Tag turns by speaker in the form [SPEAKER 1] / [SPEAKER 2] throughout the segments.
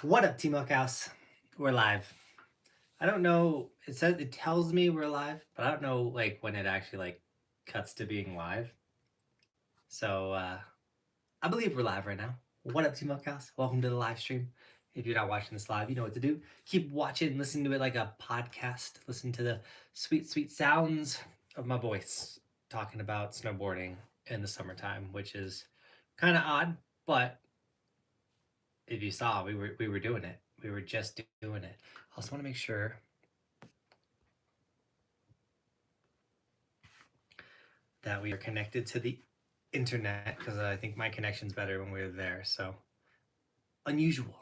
[SPEAKER 1] What up, Team Buckhouse? We're live. I don't know. It tells me we're live, but I don't know like when it actually like cuts to being live. So I believe we're live right now. What up, Team Buckhouse? Welcome to the live stream. If you're not watching this live, you know what to do. Keep watching, listen to it like a podcast. Listen to the sweet, sweet sounds of my voice talking about snowboarding in the summertime, which is kind of odd, but if you saw, we were doing it. We were just doing it. I also want to make sure that we are connected to the internet because I think my connection's better when we were there. So unusual.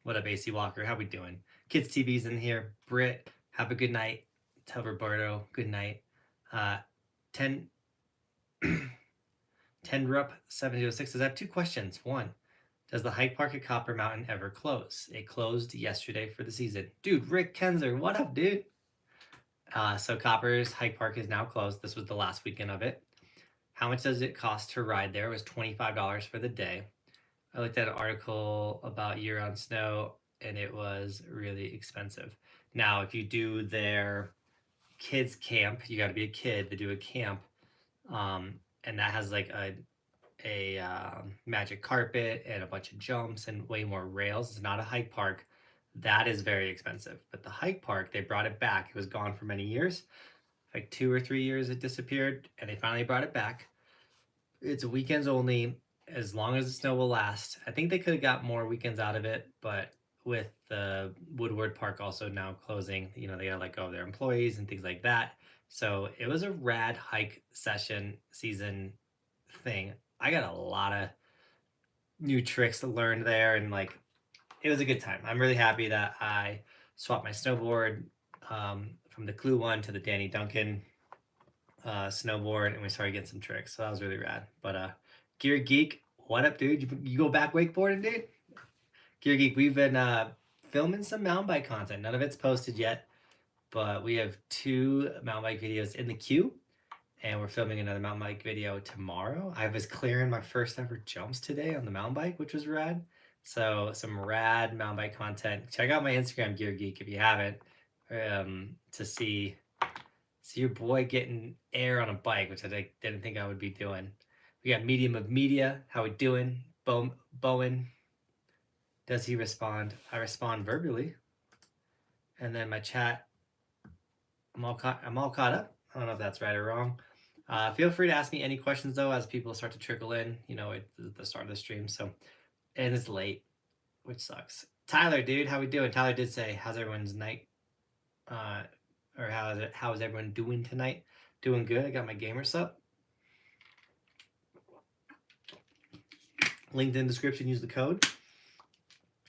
[SPEAKER 1] What up, AC Walker? How we doing? Kids TV's in here. Britt, have a good night. Tell Roberto, good night. 10 Rup 706 says, I have two questions. One, does the hike park at Copper Mountain ever close? It closed yesterday for the season. Dude, Rick Kenzer, what up, dude? So Copper's hike park is now closed. This was the last weekend of it. How much does it cost to ride there? It was $25 for the day. I looked at an article about year-round snow, and it was really expensive. Now, if you do their kids camp, you got to be a kid to do a camp, and that has like a magic carpet and a bunch of jumps and way more rails. It's not a hike park. That is very expensive. But the hike park, they brought it back. It was gone for many years. Like 2 or 3 years it disappeared, and they finally brought it back. It's weekends only, as long as the snow will last. I think they could have got more weekends out of it, but with the Woodward Park also now closing, you know, they gotta let go of their employees and things like that. So it was a rad hike season thing. I got a lot of new tricks to learn there, and like it was a good time. I'm really happy that I swapped my snowboard from the Clue one to the Danny Duncan snowboard, and we started getting some tricks. So that was really rad. But Gear Geek, what up, dude? You go back wakeboarding, dude? Gear Geek, we've been filming some mountain bike content. None of it's posted yet, but we have 2 mountain bike videos in the queue, and we're filming another mountain bike video tomorrow. I was clearing my first ever jumps today on the mountain bike, which was rad. So some rad mountain bike content. Check out my Instagram, Gear Geek, if you haven't, to see your boy getting air on a bike, which I didn't think I would be doing. We got Medium of Media. How we doing? Bowen. Does he respond? I respond verbally. And then my chat, I'm all caught up. I don't know if that's right or wrong. Feel free to ask me any questions though as people start to trickle in. You know, at the start of the stream. So, and it's late, which sucks. Tyler, dude, how we doing? Tyler did say, "How's everyone's night?" Or how is everyone doing tonight? Doing good. I got my gamer sup. Linked in description. Use the code.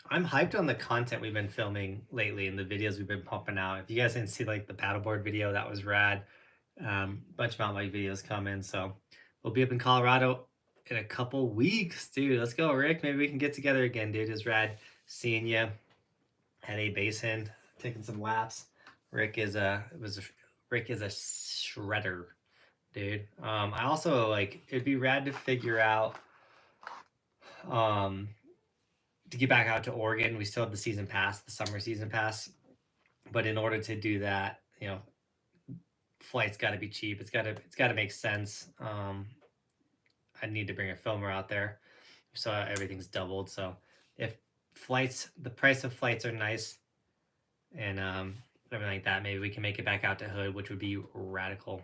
[SPEAKER 1] I'm hyped on the content we've been filming lately and the videos we've been pumping out. If you guys didn't see like the paddleboard video, that was rad. Bunch of mountain bike videos coming. So we'll be up in Colorado in a couple weeks, dude. Let's go, Rick. Maybe we can get together again, dude. It's rad seeing you at a basin, taking some laps. Rick is a shredder, dude. I also like it'd be rad to figure out to get back out to Oregon. We still have the season pass, the summer season pass, but in order to do that, you know, flight's got to be cheap. It's got to make sense. I need to bring a filmer out there, so everything's doubled. So if the price of flights are nice, and everything like that, maybe we can make it back out to Hood, which would be radical.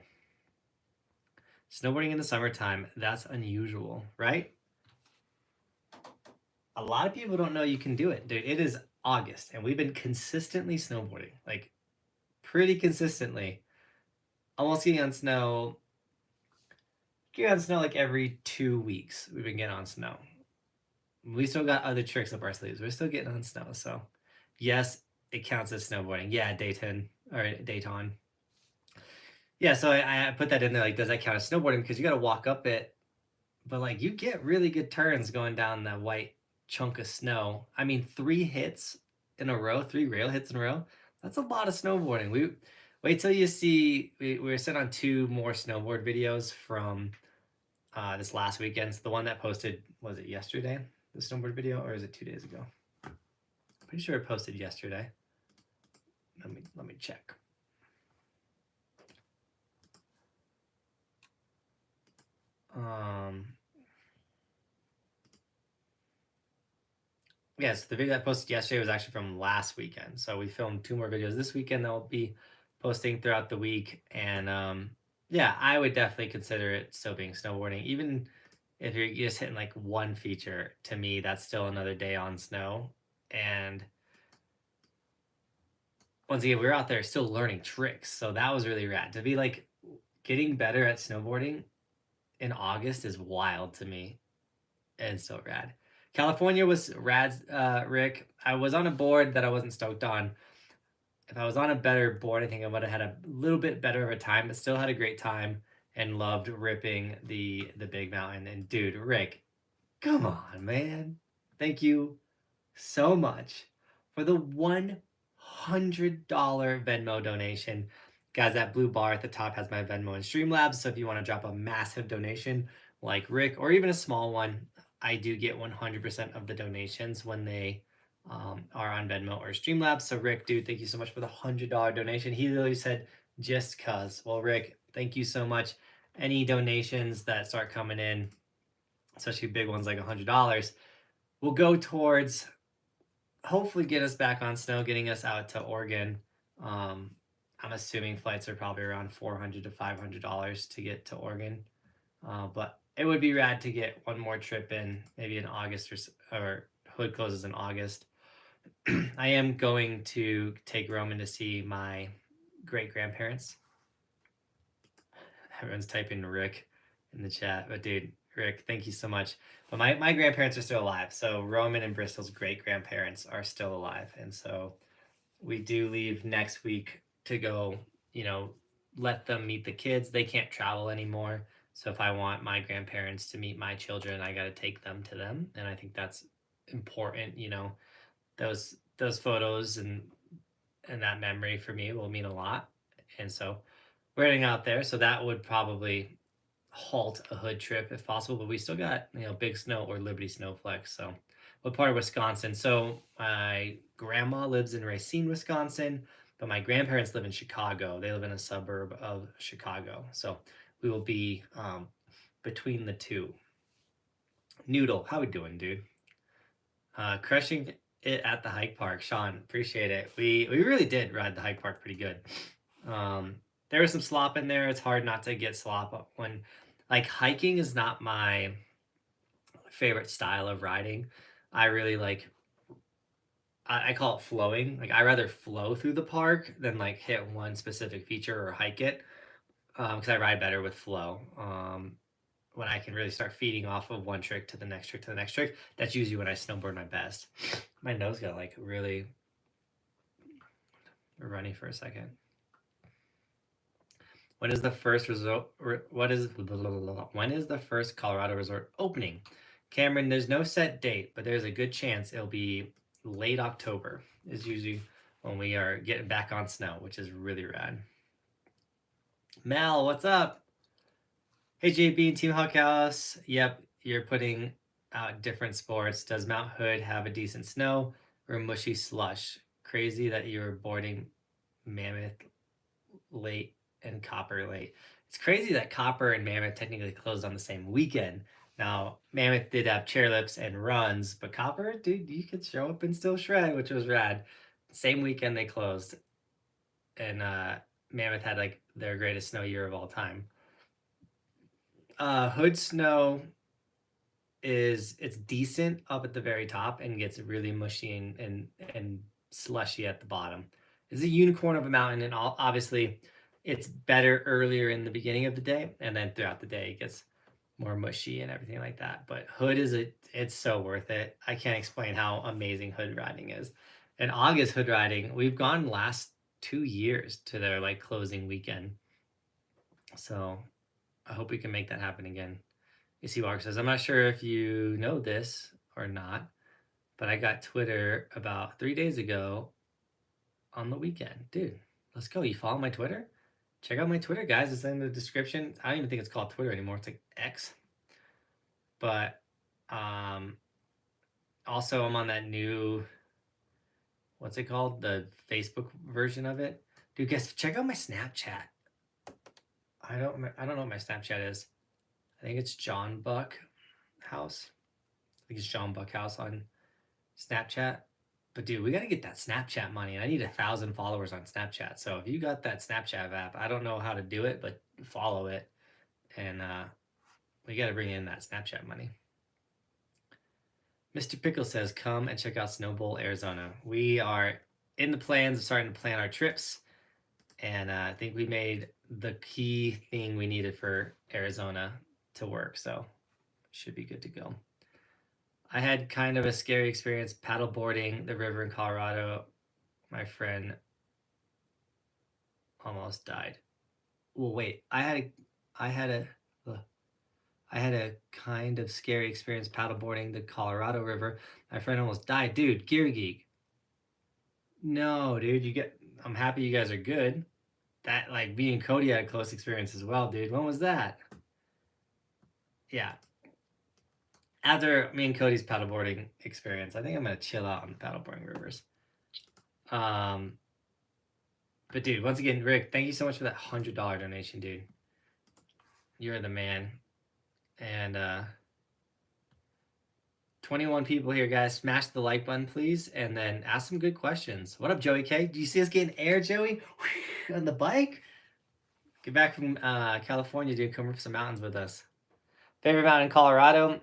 [SPEAKER 1] Snowboarding in the summertime, that's unusual, right? A lot of people don't know you can do it, dude. It is August, and we've been consistently snowboarding, like pretty consistently. Almost getting on snow like every 2 weeks. We've been getting on snow. We still got other tricks up our sleeves. We're still getting on snow, so yes, it counts as snowboarding. Yeah, Dayton. Yeah, so I put that in there, like, does that count as snowboarding? Because you got to walk up it, but like you get really good turns going down that white chunk of snow. I mean, 3 hits in a row, 3 rail hits in a row. That's a lot of snowboarding. Wait till you see. We were sent on 2 more snowboard videos from this last weekend. So the one that posted, was it yesterday? The snowboard video, or is it 2 days ago? Pretty sure it posted yesterday. Let me check. Yes, the video I posted yesterday was actually from last weekend. So we filmed 2 more videos this weekend that we'll be posting throughout the week. And yeah, I would definitely consider it still being snowboarding. Even if you're just hitting like one feature, to me, that's still another day on snow. And once again, we were out there still learning tricks. So that was really rad. To be like getting better at snowboarding in August is wild to me and so rad. California was rad, Rick. I was on a board that I wasn't stoked on. If I was on a better board, I think I would have had a little bit better of a time, but still had a great time and loved ripping the big mountain. And dude, Rick, come on, man. Thank you so much for the $100 Venmo donation. Guys, that blue bar at the top has my Venmo and Streamlabs. So if you want to drop a massive donation like Rick, or even a small one, I do get 100% of the donations when they are on Venmo or Streamlabs. So Rick, dude, thank you so much for the $100 donation. He literally said, just cuz. Well, Rick, thank you so much. Any donations that start coming in, especially big ones like $100, will go towards hopefully get us back on snow, getting us out to Oregon. I'm assuming flights are probably around $400 to $500 to get to Oregon. But it would be rad to get one more trip in, maybe in August, or Hood closes in August. I am going to take Roman to see my great grandparents. Everyone's typing Rick in the chat, but dude, Rick, thank you so much. But my grandparents are still alive, so Roman and Bristol's great grandparents are still alive, and so we do leave next week to go, let them meet the kids. They can't travel anymore, so if I want my grandparents to meet my children, I got to take them to them, and I think that's important. Those photos and that memory for me will mean a lot, and so we're heading out there. So that would probably halt a Hood trip if possible, but we still got Big Snow or Liberty Snowflex. So what part of Wisconsin? So my grandma lives in Racine, Wisconsin, but my grandparents live in Chicago. They live in a suburb of Chicago, so we will be between the two. Noodle, how we doing, dude? Crushing it at the hike park. Sean, appreciate it. We really did ride the hike park pretty good. There was some slop in there. It's hard not to get slop when, like, hiking is not my favorite style of riding. I really like, I call it flowing. Like, I rather flow through the park than like hit one specific feature or hike it, because I ride better with flow. When I can really start feeding off of one trick to the next trick to the next trick, that's usually when I snowboard my best. My nose got like really runny for a second. When is the first resort? When is the first Colorado resort opening? Cameron, there's no set date, but there's a good chance it'll be late October. Is usually when we are getting back on snow, which is really rad. Mel, what's up? Hey JB and Team Buckhouse. Yep, you're putting out different sports. Does Mount Hood have a decent snow or mushy slush? Crazy that you were boarding Mammoth late and Copper late. It's crazy that Copper and Mammoth technically closed on the same weekend. Now, Mammoth did have chairlifts and runs, but Copper, dude, you could show up and still shred, which was rad. Same weekend they closed. And Mammoth had like their greatest snow year of all time. Hood snow it's decent up at the very top and gets really mushy and slushy at the bottom. It's a unicorn of a mountain, and obviously it's better earlier in the beginning of the day, and then throughout the day it gets more mushy and everything like that. But Hood it's so worth it. I can't explain how amazing Hood riding is. And August Hood riding, we've gone last 2 years to their like closing weekend. So I hope we can make that happen again. AC Walker says, I'm not sure if you know this or not, but I got Twitter about 3 days ago on the weekend. Dude, let's go. You follow my Twitter? Check out my Twitter, guys. It's in the description. I don't even think it's called Twitter anymore. It's like X. But also I'm on that new what's it called? The Facebook version of it. Dude, guys, check out my Snapchat. I don't know what my Snapchat is. I think it's John Buckhouse. I think it's John Buckhouse on Snapchat. But dude, we gotta get that Snapchat money. I need 1,000 followers on Snapchat. So if you got that Snapchat app, I don't know how to do it, but follow it. And we gotta bring in that Snapchat money. Mr. Pickle says, come and check out Snow Bowl, Arizona. We are in the plans of starting to plan our trips. And I think we made the key thing we needed for Arizona to work. So should be good to go. I had kind of a scary experience paddleboarding the river in Colorado. My friend almost died. Well, wait, I had a kind of scary experience paddleboarding the Colorado River. My friend almost died. Dude, Gear Geek. No, dude, I'm happy you guys are good. That, like, me and Cody had a close experience as well, dude. When was that? Yeah. After me and Cody's paddleboarding experience, I think I'm gonna chill out on the paddleboarding rivers. But dude, once again, Rick, thank you so much for that $100 donation, dude. You're the man. And 21 people here, guys. Smash the like button, please, and then ask some good questions. What up, Joey K? Do you see us getting air, Joey? On the bike? Get back from California, dude. Come up some mountains with us. Favorite mountain in Colorado?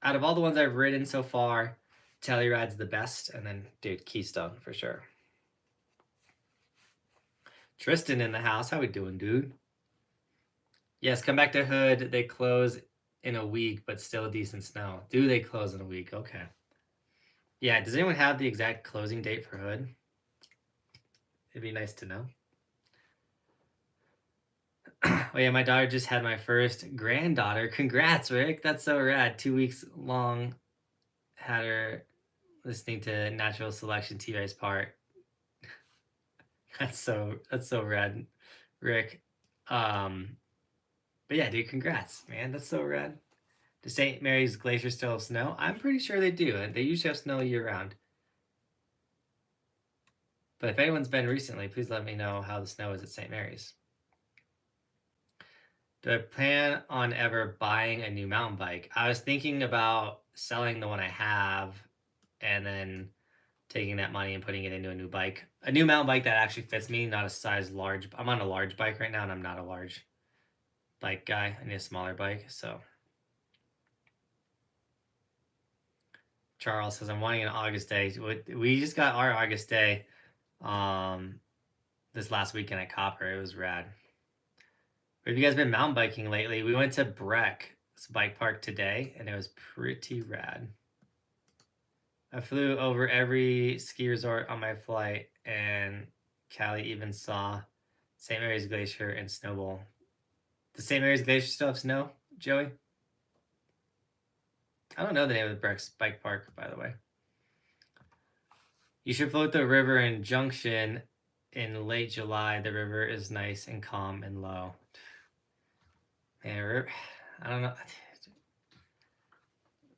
[SPEAKER 1] Out of all the ones I've ridden so far, Telluride's the best, and then, dude, Keystone for sure. Tristan in the house. How we doing, dude? Yes, come back to Hood. They close in a week, but still decent snow. Do they close in a week? Okay. Yeah, does anyone have the exact closing date for Hood? It'd be nice to know. Oh yeah, my daughter just had my first granddaughter. Congrats, Rick. That's so rad. 2 weeks long. Had her listening to Natural Selection T-Rice part. That's so rad, Rick. But yeah, dude, congrats, man. That's so rad. Does St. Mary's Glacier still have snow? I'm pretty sure they do. And they usually have snow year round. But if anyone's been recently, please let me know how the snow is at St. Mary's. Do I plan on ever buying a new mountain bike? I was thinking about selling the one I have and then taking that money and putting it into a new bike. A new mountain bike that actually fits me, not a size large. I'm on a large bike right now, and I'm not a large bike guy. I need a smaller bike, so. Charles says, I'm wanting an August day. We just got our August day this last weekend at Copper. It was rad. Have you guys been mountain biking lately? We went to Breck's bike park today, and it was pretty rad. I flew over every ski resort on my flight, and Callie even saw St. Mary's Glacier and Snow Bowl. Does St. Mary's Glacier still have snow, Joey? I don't know the name of the Breck's bike park, by the way. You should float the river in Junction in late July. The river is nice and calm and low. Man, I don't know.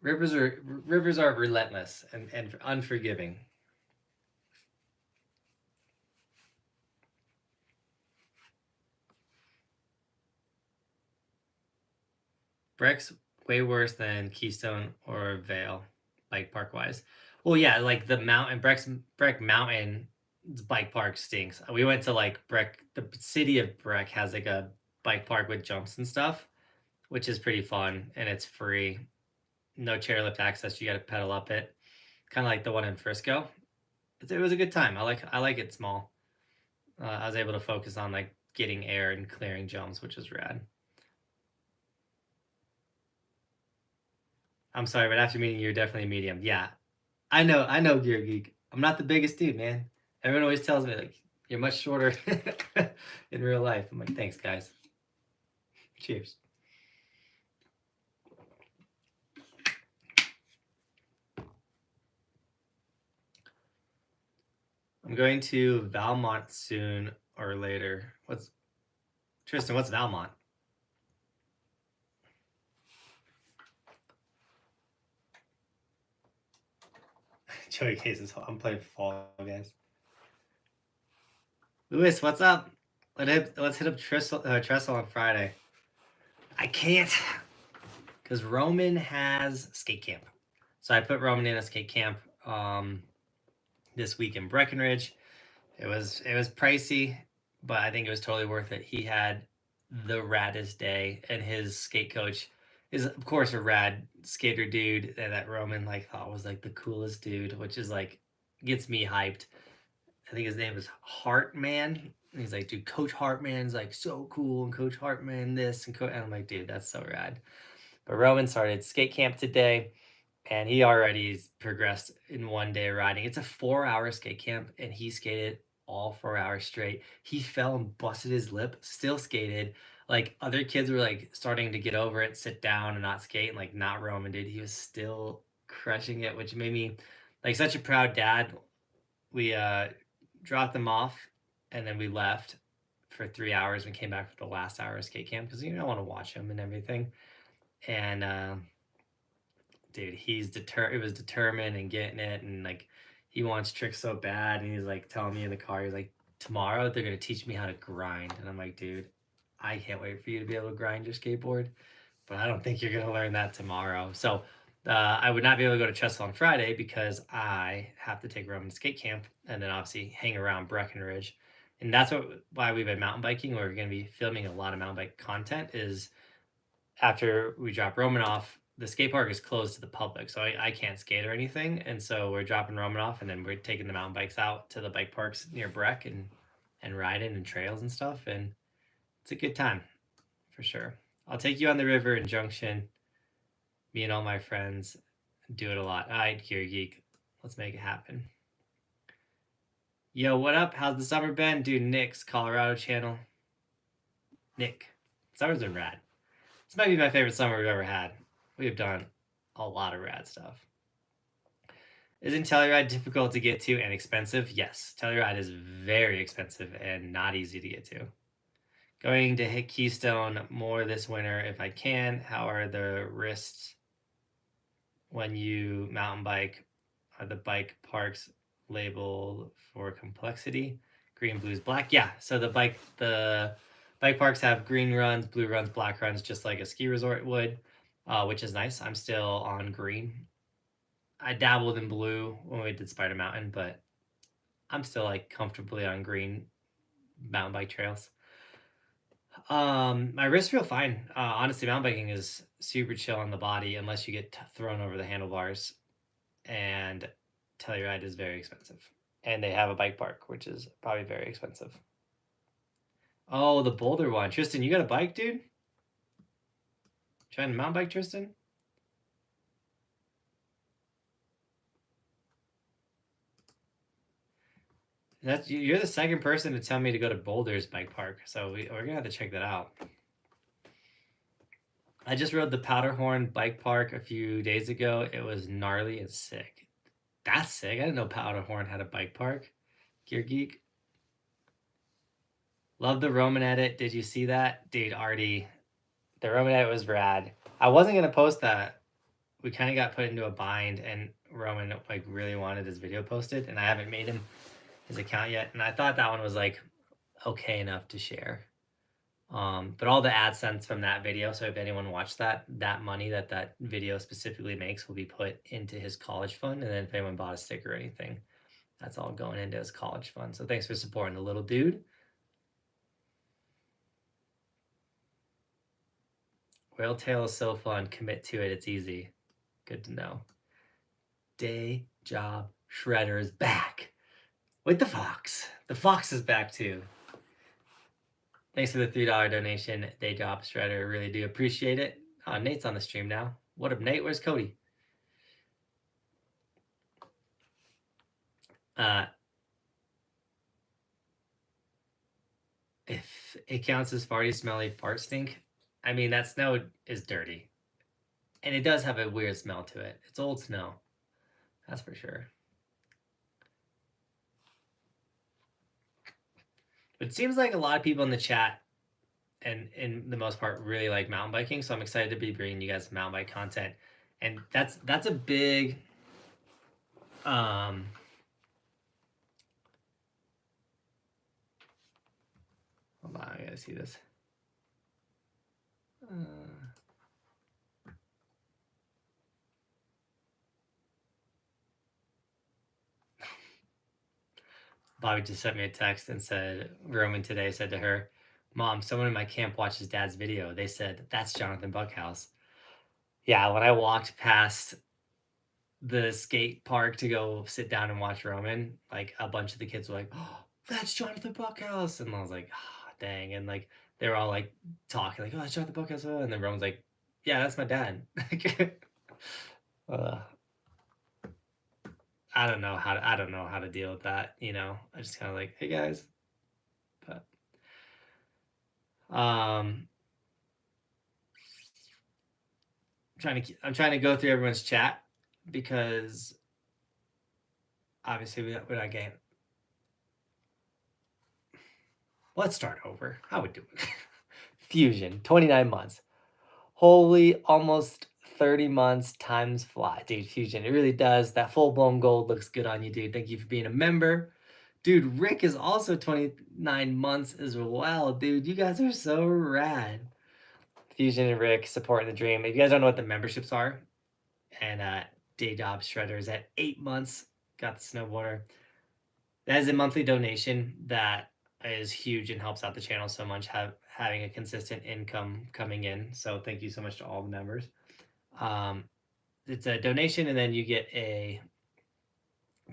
[SPEAKER 1] Rivers are relentless and unforgiving. Breck's way worse than Keystone or Vail, bike park wise. Well, yeah, like the mountain, Breck Mountain bike park stinks. We went to like Breck, the city of Breck has like a bike park with jumps and stuff, which is pretty fun, and it's free. No chairlift access. You got to pedal up it, kind of like the one in Frisco. It was a good time. I like it small. I was able to focus on like getting air and clearing jumps, which is rad. I'm sorry, but after meeting you, you're definitely a medium. Yeah, I know, Gear Geek. I'm not the biggest dude, man. Everyone always tells me like you're much shorter in real life. I'm like, thanks, guys. Cheers. I'm going to Valmont soon or later. Tristan, what's Valmont? Joey Cases. I'm playing Fall Guys. Lewis, what's up? Let's hit up Trestle on Friday. I can't, because Roman has skate camp. So I put Roman in a skate camp this week in Breckenridge. It was pricey, but I think it was totally worth it. He had the raddest day, and his skate coach is of course a rad skater dude that Roman like thought was like the coolest dude, which is like gets me hyped. I think his name is Hartman. And he's like, dude, Coach Hartman's like so cool, and Coach Hartman this and I'm like, dude, that's so rad. But Roman started skate camp today, and he already progressed in one day riding. It's a 4-hour skate camp, and he skated all 4 hours straight. He fell and busted his lip, still skated. Like other kids were like starting to get over it, sit down and not skate, and like not Roman, dude. He was still crushing it, which made me like such a proud dad. We dropped them off, and then we left for 3 hours and came back for the last hour of skate camp because you don't want to watch him and everything. And dude, it was determined and getting it, and like he wants tricks so bad, and he's like telling me in the car, he's like, tomorrow they're gonna teach me how to grind. And I'm like, dude, I can't wait for you to be able to grind your skateboard, but I don't think you're gonna learn that tomorrow. So I would not be able to go to Trestle on Friday because I have to take Roman to skate camp and then obviously hang around Breckenridge. And that's why we've been mountain biking. We're going to be filming a lot of mountain bike content. Is after we drop Roman off, the skate park is closed to the public, so I can't skate or anything. And so we're dropping Roman off, and then we're taking the mountain bikes out to the bike parks near Breck and riding and trails and stuff. And it's a good time for sure. I'll take you on the river in Junction. Me and all my friends do it a lot. All right, Gear Geek, let's make it happen. Yo, what up? How's the summer been? Dude, Nick's Colorado channel. Nick, summer's been rad. This might be my favorite summer we've ever had. We have done a lot of rad stuff. Isn't Telluride difficult to get to and expensive? Yes, Telluride is very expensive and not easy to get to. Going to hit Keystone more this winter if I can. How are the risks when you mountain bike? Are the bike parks labeled for complexity? Green, blues, black. Yeah, so the bike parks have green runs, blue runs, black runs, just like a ski resort would, which is nice. I'm still on green. I dabbled in blue when we did Spider Mountain, but I'm still like comfortably on green mountain bike trails. My wrists feel fine. Honestly, mountain biking is super chill on the body unless you get thrown over the handlebars. And Telluride is very expensive. And they have a bike park, which is probably very expensive. Oh, the Boulder one. Tristan, you got a bike, dude? Trying to mountain bike, Tristan? You're the second person to tell me to go to Boulder's bike park, so we're gonna have to check that out. I just rode the Powderhorn bike park a few days ago. It was gnarly and sick. That's sick. I didn't know Powderhorn had a bike park. Gear Geek. Love the Roman edit. Did you see that? Dude, Artie, the Roman edit was rad. I wasn't gonna post that. We kind of got put into a bind, and Roman like really wanted his video posted, and I haven't made him his account yet. And I thought that one was like okay enough to share. But all the AdSense from that video, so if anyone watched that money that video specifically makes will be put into his college fund. And then if anyone bought a sticker or anything, that's all going into his college fund. So thanks for supporting the little dude. Whale tail is so fun. Commit to it. It's easy. Good to know. Day Job Shredder is back with the Fox. The Fox is back too. Thanks for the $3 donation, Day Job Shredder. Really do appreciate it. Nate's on the stream now. What up, Nate? Where's Cody? If it counts as farty, smelly, fart stink, I mean, that snow is dirty. And it does have a weird smell to it. It's old snow. That's for sure. But it seems like a lot of people in the chat and in the most part really like mountain biking, so I'm excited to be bringing you guys mountain bike content. And that's a big Hold on, I gotta see this. Bobby just sent me a text and said, Roman today said to her, Mom, someone in my camp watches Dad's video. They said, that's Johnathan Buckhouse. Yeah, when I walked past the skate park to go sit down and watch Roman, like a bunch of the kids were like, oh, that's Johnathan Buckhouse. And I was like, oh, dang. And like, they were all like talking, like, oh, that's Johnathan Buckhouse. And then Roman's like, yeah, that's my dad. I don't know how to deal with that, you know. I just kind of like, hey guys. But I'm trying to go through everyone's chat because obviously we're not getting. Let's start over. How we doing? Fusion, 29 months. Holy, almost 30 months. Times fly, dude. Fusion, it really does. That full-blown gold looks good on you, dude. Thank you for being a member. Dude, Rick is also 29 months as well, dude. You guys are so rad. Fusion and Rick supporting the dream. If you guys don't know what the memberships are, and Day Job Shredder is at 8 months. Got the snowboarder. That is a monthly donation that is huge and helps out the channel so much, having a consistent income coming in. So thank you so much to all the members. It's a donation, and then you get a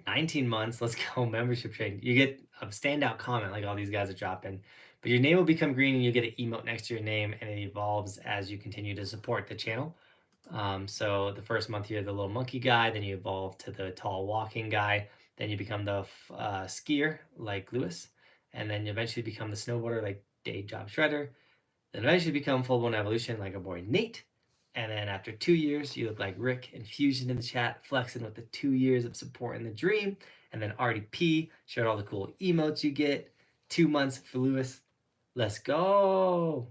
[SPEAKER 1] 19 months, let's go, membership trade. You get a standout comment like all these guys are dropping, but your name will become green and you get an emote next to your name, and it evolves as you continue to support the channel. So the first month you're the little monkey guy, then you evolve to the tall walking guy, then you become the skier like Lewis, and then you eventually become the snowboarder like Day Job Shredder, then eventually become full-blown evolution like our boy Nate. And then after 2 years, you look like Rick and Fusion in the chat, flexing with the 2 years of supporting the dream. And then RDP shared all the cool emotes you get. 2 months for Lewis. Let's go.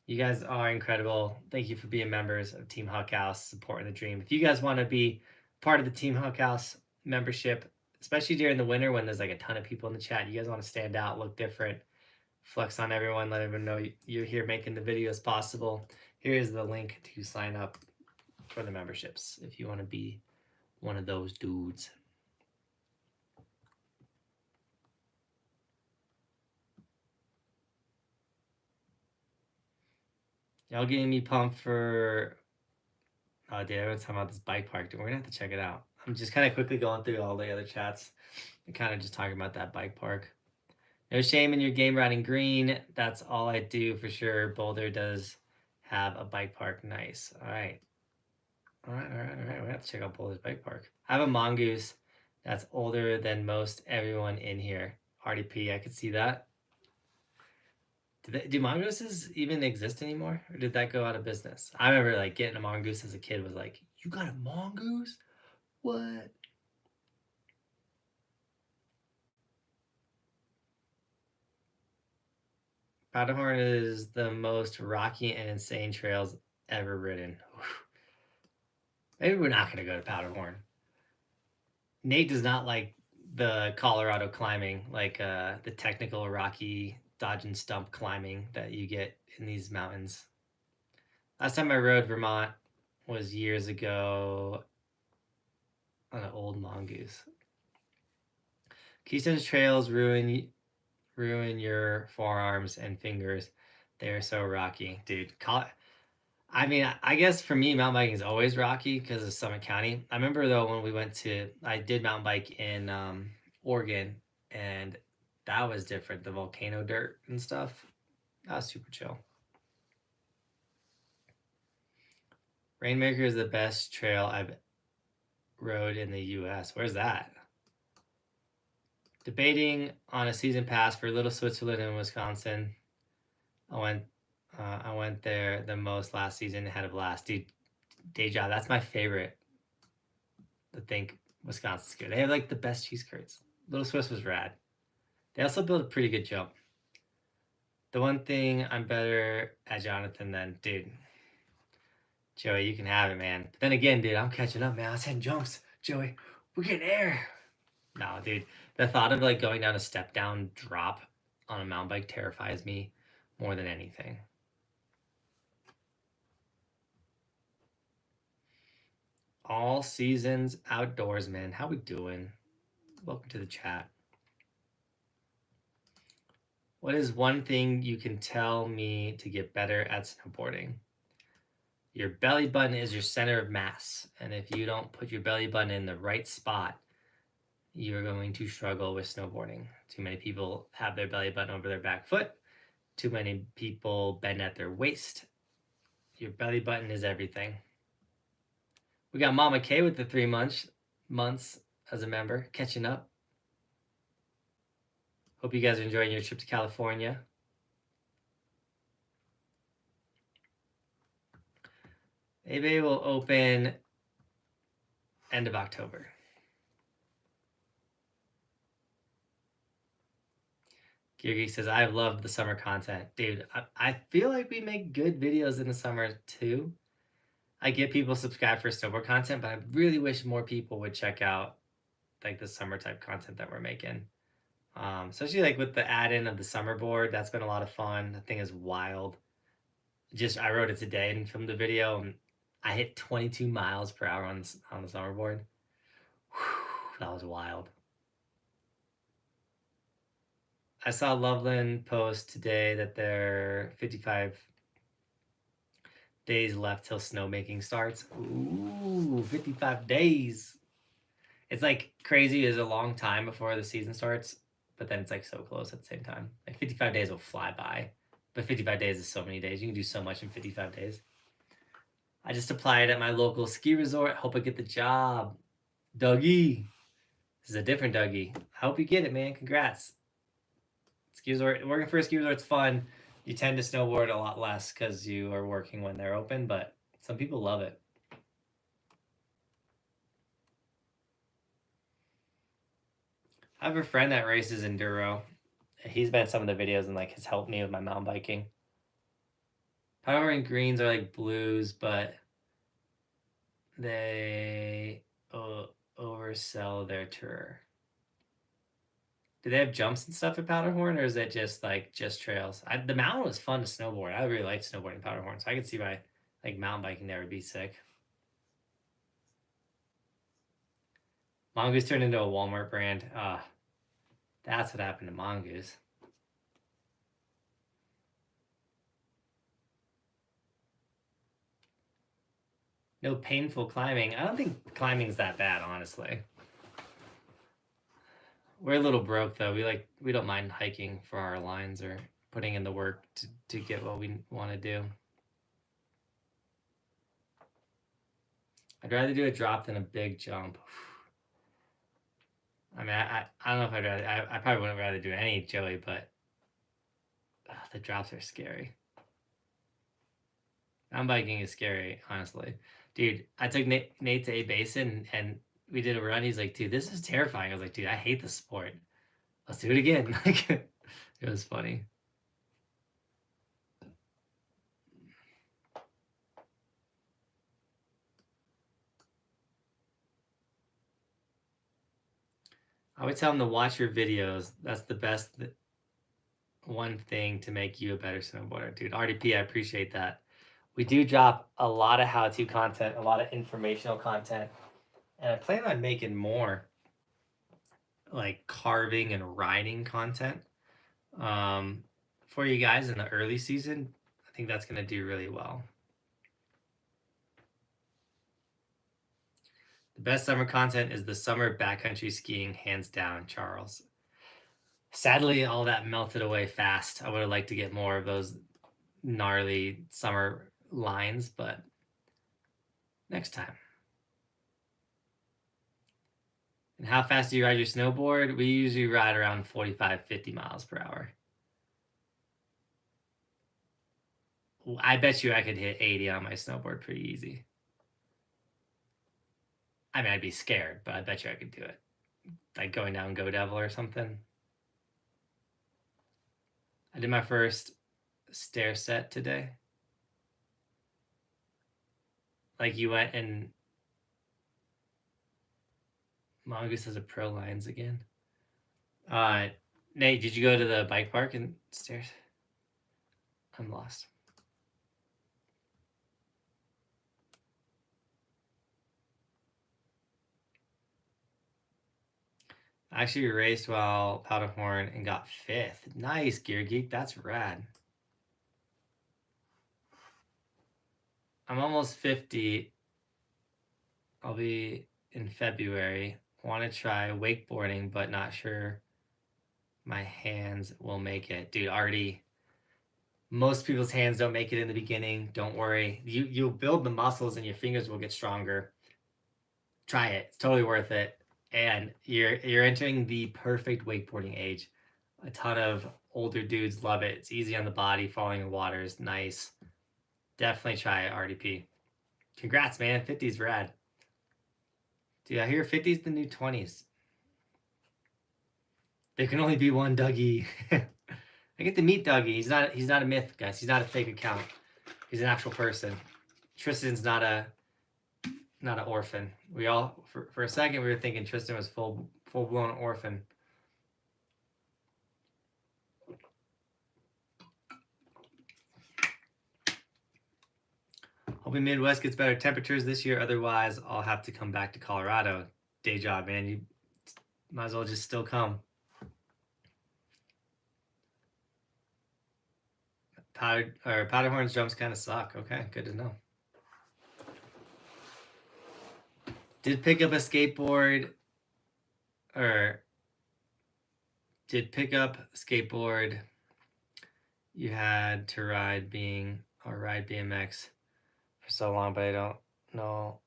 [SPEAKER 1] You guys are incredible. Thank you for being members of Team Huckhouse, supporting the dream. If you guys want to be part of the Team Huckhouse membership, especially during the winter when there's like a ton of people in the chat, you guys want to stand out, look different, flex on everyone, let everyone know you're here making the videos possible. Here is the link to sign up for the memberships if you want to be one of those dudes. Y'all getting me pumped for... Oh, dude, everyone's talking about this bike park. Dude, we're going to have to check it out. I'm just kind of quickly going through all the other chats and kind of just talking about that bike park. No shame in your game riding green. That's all I do for sure. Boulder does have a bike park. Nice. All right. All right. We have to check out Boulder's bike park. I have a mongoose that's older than most everyone in here. RDP, I could see that. Do mongooses even exist anymore, or did that go out of business? I remember like getting a mongoose as a kid was like, you got a mongoose? What? Powderhorn is the most rocky and insane trails ever ridden. Maybe we're not gonna go to Powderhorn. Nate does not like the Colorado climbing, like the technical rocky dodge and stump climbing that you get in these mountains. Last time I rode Vermont was years ago on an old mongoose. Keystone's trails ruin your forearms and fingers. They are so rocky, dude. I mean, I guess for me, mountain biking is always rocky because of Summit County. I remember though when we went I did mountain bike in Oregon, and that was different. The volcano dirt and stuff, that was super chill. Rainmaker is the best trail I've rode in the U.S. Where's that? Debating on a season pass for Little Switzerland in Wisconsin. I went there the most last season, had a blast. Dude, Day Job, that's my favorite. I think Wisconsin's good. They have like the best cheese curds. Little Swiss was rad. They also built a pretty good jump. The one thing I'm better at Johnathan than, dude. Joey, you can have it, man. But then again, dude, I'm catching up, man. I was hitting jumps, Joey. We're getting air. No, dude. The thought of like going down a step down drop on a mountain bike terrifies me more than anything. All seasons outdoors, man. How we doing? Welcome to the chat. What is one thing you can tell me to get better at snowboarding? Your belly button is your center of mass. And if you don't put your belly button in the right spot, you're going to struggle with snowboarding. Too many people have their belly button over their back foot. Too many people bend at their waist. Your belly button is everything. We got Mama K with the 3 months as a member, catching up. Hope you guys are enjoying your trip to California. eBay will open end of October. Gear Geek says, I've loved the summer content. Dude, I feel like we make good videos in the summer too. I get people subscribed for snowboard content, but I really wish more people would check out like the summer type content that we're making. Especially like with the add-in of the summer board. That's been a lot of fun. The thing is wild. I wrote it today and filmed a video, and I hit 22 miles per hour on the summer board. Whew, that was wild. I saw Loveland post today that there are 55 days left till snowmaking starts. Ooh, 55 days. It's like crazy. It's a long time before the season starts, but then it's like so close at the same time. Like 55 days will fly by, but 55 days is so many days. You can do so much in 55 days. I just applied at my local ski resort. Hope I get the job. Dougie. This is a different Dougie. I hope you get it, man. Congrats. Ski resort, working for a ski resort's fun. You tend to snowboard a lot less because you are working when they're open, but some people love it. I have a friend that races enduro. He's been in some of the videos and like has helped me with my mountain biking. Power and greens are like blues, but they oversell their tour. Do they have jumps and stuff at Powderhorn, or is it just like trails? The mountain was fun to snowboard. I really liked snowboarding Powderhorn, so I could see why like mountain biking there would be sick. Mongoose turned into a Walmart brand. That's what happened to Mongoose. No painful climbing. I don't think climbing's that bad, honestly. We're a little broke though. We don't mind hiking for our lines or putting in the work to get what we want to do. I'd rather do a drop than a big jump. I mean, I don't know if I'd rather. I probably wouldn't rather do any, Joey, but the drops are scary. Mountain biking is scary, honestly. Dude, I took Nate to A Basin and we did a run. He's like, dude, this is terrifying. I was like, dude, I hate this sport. Let's do it again. Like, it was funny. I would tell him to watch your videos. That's the best one thing to make you a better snowboarder. Dude, RDP, I appreciate that. We do drop a lot of how-to content, a lot of informational content, and I plan on making more like carving and riding content for you guys in the early season. I think that's going to do really well. The best summer content is the summer backcountry skiing, hands down, Charles. Sadly, all that melted away fast. I would have liked to get more of those gnarly summer lines, but next time. And how fast do you ride your snowboard? We usually ride around 45, 50 miles per hour. I bet you I could hit 80 on my snowboard pretty easy. I mean, I'd be scared, but I bet you I could do it. Like going down Go Devil or something. I did my first stair set today. Like you went and Mongoose has a pro lines again. Nate, did you go to the bike park and stairs? I'm lost. I actually raced while Powderhorn and got 5th. Nice, Gear Geek. That's rad. I'm almost 50. I'll be in February. Want to try wakeboarding, but not sure my hands will make it. Dude, already most people's hands don't make it in the beginning. Don't worry. You'll build the muscles and your fingers will get stronger. Try it. It's totally worth it. And you're entering the perfect wakeboarding age. A ton of older dudes love it. It's easy on the body. Falling in water is nice. Definitely try it, RDP. Congrats, man. 50's rad. Dude, I hear 50's the new 20s. There can only be one Dougie. I get to meet Dougie. He's not a myth, guys. He's not a fake account. He's an actual person. Tristan's not an orphan. We all for a second we were thinking Tristan was full blown orphan. Hoping Midwest gets better temperatures this year. Otherwise, I'll have to come back to Colorado. Day job, man. You might as well just still come. Powderhorn's jumps kind of suck. Okay, good to know. Did pick up a skateboard, or did pick up skateboard. You had to ride BMX for so long, but I don't know.